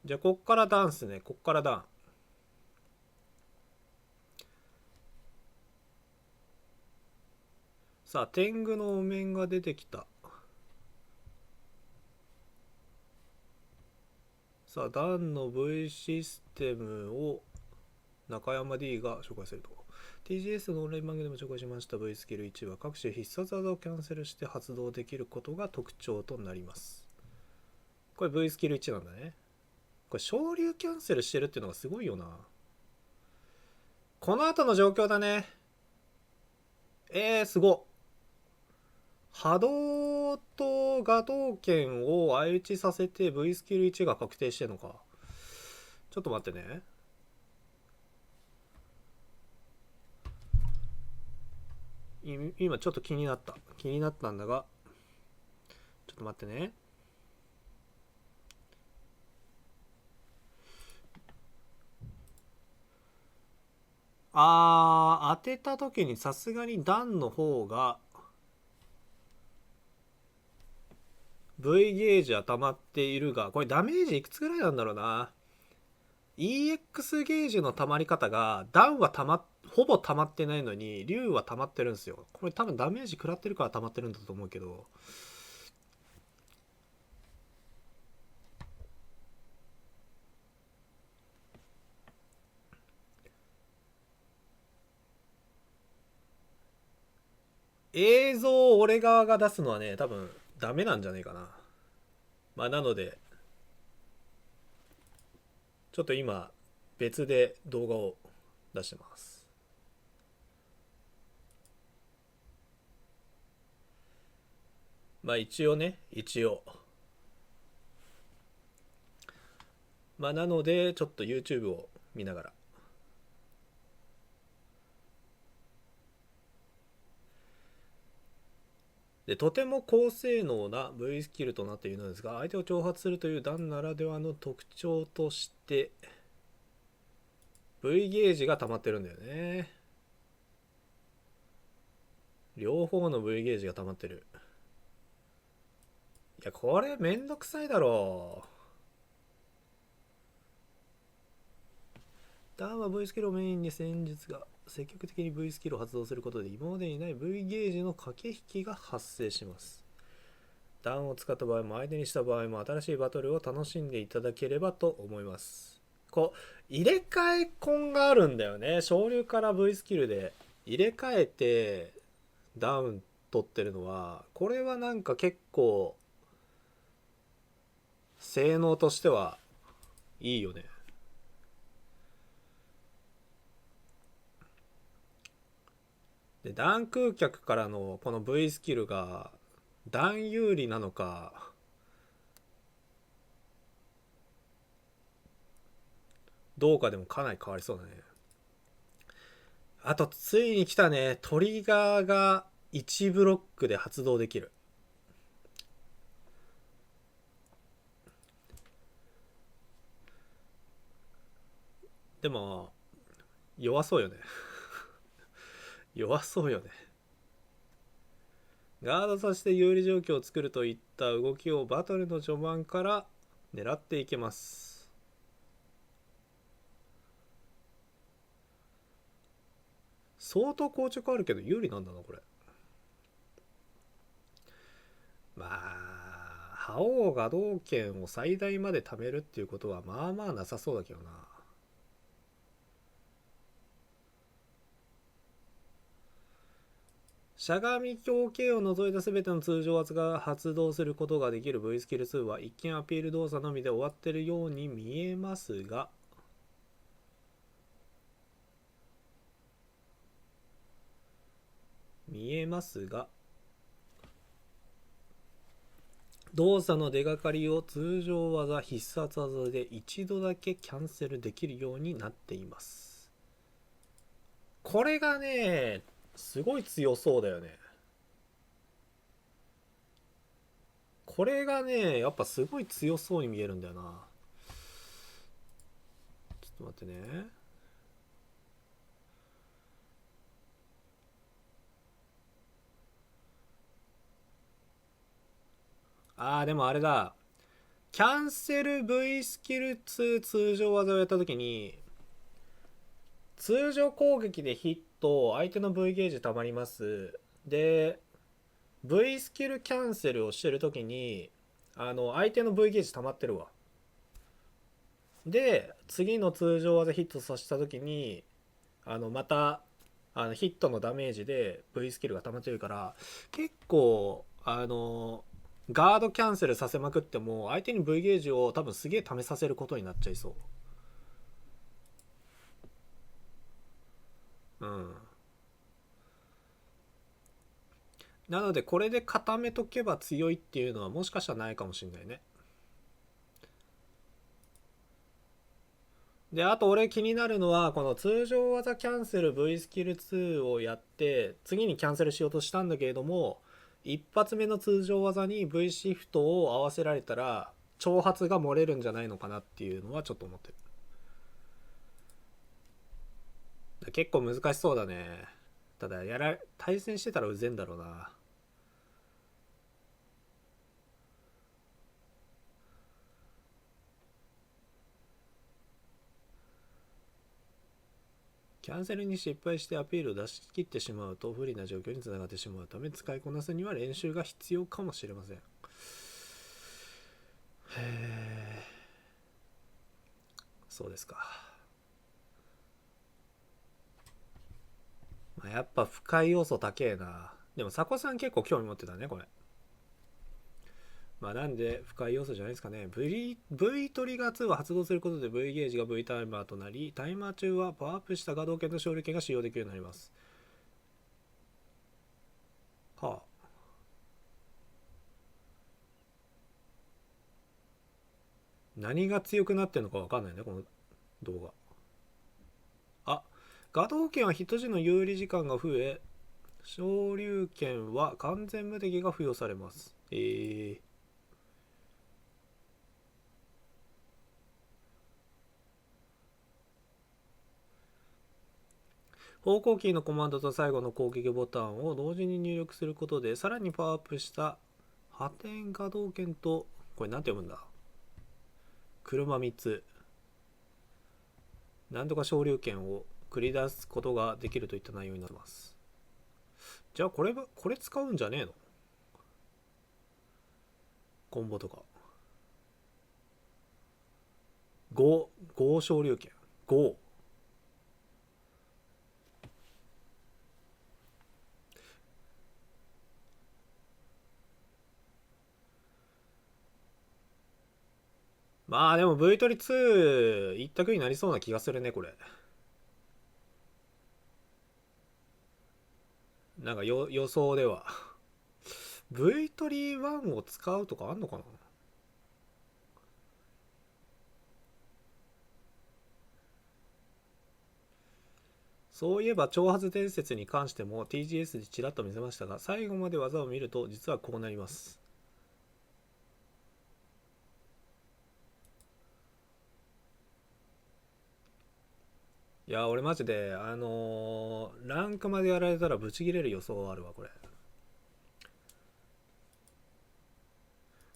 じゃあこっからダンっすね。こっからダン。さあ天狗のお面が出てきた。さあダンの V システムを中山 D が紹介すると。 TGS のオンライン番組でも紹介しました V スキル1は各種必殺技をキャンセルして発動できることが特徴となります。これ V スキル1なんだね。これ昇竜キャンセルしてるっていうのがすごいよな。この後の状況だね。すごっ。波動と画動拳を相打ちさせて V スキル1が確定してんのか。ちょっと待ってね。今ちょっと気になったんだが、ちょっと待ってね。当てた時にさすがに段の方が V ゲージは溜まっているが、これダメージいくつぐらいなんだろうな。EX ゲージの溜まり方が、段はほぼ溜まってないのに、竜は溜まってるんですよ。これ多分ダメージ食らってるから溜まってるんだと思うけど、映像を俺側が出すのはね、多分ダメなんじゃねえかな。まあなので、ちょっと今、別で動画を出してます。まあ一応ね、一応。まあなので、ちょっと YouTube を見ながら。で、とても高性能な V スキルとなっているのですが、相手を挑発するという段ならではの特徴として、V ゲージが溜まってるんだよね。両方の V ゲージが溜まってる。いや、これめんどくさいだろう。ダウンは V スキルをメインに戦術が積極的に V スキルを発動することで今までにない V ゲージの駆け引きが発生します。ダウンを使った場合も相手にした場合も新しいバトルを楽しんでいただければと思います。こう、入れ替え婚があるんだよね。昇竜から V スキルで入れ替えてダウン取ってるのは、これはなんか結構性能としてはいいよね。で、ダ空脚からのこの V スキルが段有利なのかどうかでもかなり変わりそうだね。あと、ついに来たね。トリガーが1ブロックで発動できる。でも、弱そうよね。弱そうよね。ガードさせて有利状況を作るといった動きをバトルの序盤から狙っていけます。相当硬直あるけど有利なんだな、これ。まあ、覇王が道剣を最大まで貯めるっていうことはまあまあなさそうだけどな。しゃがみ強形を除いた全ての通常圧が発動することができる V スキル2は一見アピール動作のみで終わってるように見えますが、動作の出がかりを通常技必殺技で一度だけキャンセルできるようになっています。これがね、すごい強そうだよね。これがね、やっぱすごい強そうに見えるんだよな。ちょっと待ってね。でもあれだ。キャンセル V スキル2通常技をやった時に、通常攻撃でヒット、相手の V ゲージ溜まります。で、V スキルキャンセルをしてる時に、相手の V ゲージ溜まってるわ。で、次の通常技ヒットさせた時に、また、ヒットのダメージで V スキルが溜まってるから、結構、ガードキャンセルさせまくっても、相手に V ゲージを多分すげえ試させることになっちゃいそう。うん。なので、これで固めとけば強いっていうのはもしかしたらないかもしれないね。で、あと俺気になるのは、この通常技キャンセル V スキル2をやって、次にキャンセルしようとしたんだけれども、一発目の通常技に V シフトを合わせられたら、挑発が漏れるんじゃないのかなっていうのはちょっと思ってる。結構難しそうだね。ただ、対戦してたらうぜんだろうな。キャンセルに失敗してアピールを出し切ってしまうと不利な状況につながってしまうため、使いこなすには練習が必要かもしれません。へえ、そうですか。まあ、やっぱ深い要素高えな。でも、佐古さん結構興味持ってたね、これ。まあ、なんで深い要素じゃないですかね。V トリガー2は発動することで V ゲージが V タイマーとなり、タイマー中はパワーアップしたガド剣と勝利剣が使用できるようになります。はあ。何が強くなってるのか分かんないね、この動画。あ、ガド剣はヒット時の有利時間が増え、昇竜拳は完全無敵が付与されます。方向キーのコマンドと最後の攻撃ボタンを同時に入力することで、さらにパワーアップした破天ガド剣と、これなんて読むんだ、車3つ、なんとか昇竜拳を繰り出すことができるといった内容になってます。じゃあこれ使うんじゃねえの、コンボとか。5昇竜拳5。まあでも V トリ2一択になりそうな気がするね、これ。なんか予想では。V トリ1を使うとかあんのかな。そういえば挑発伝説に関しても TGS でちらっと見せましたが、最後まで技を見ると実はこうなります。いや俺マジでランクまでやられたらブチギレる予想あるわこれ。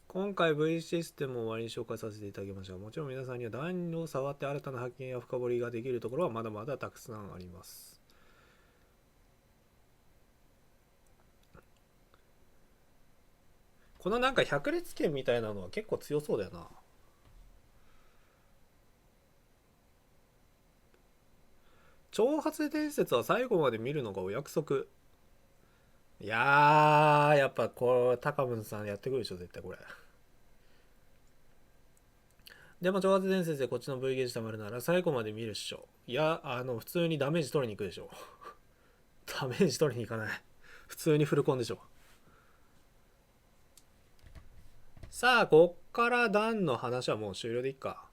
今回 V システムを終わりに紹介させていただきましたが、もちろん皆さんには弾を触って新たな発見や深掘りができるところはまだまだたくさんあります。このなんか百列拳みたいなのは結構強そうだよな。挑発伝説は最後まで見るのがお約束。いやー、やっぱこれ高文さんやってくるでしょ絶対これ。でも挑発伝説でこっちの V ゲージ溜まるなら最後まで見るっしょ。いや普通にダメージ取りに行くでしょ。ダメージ取りに行かない。普通にフルコンでしょ。さあこっからダンの話はもう終了でいっか。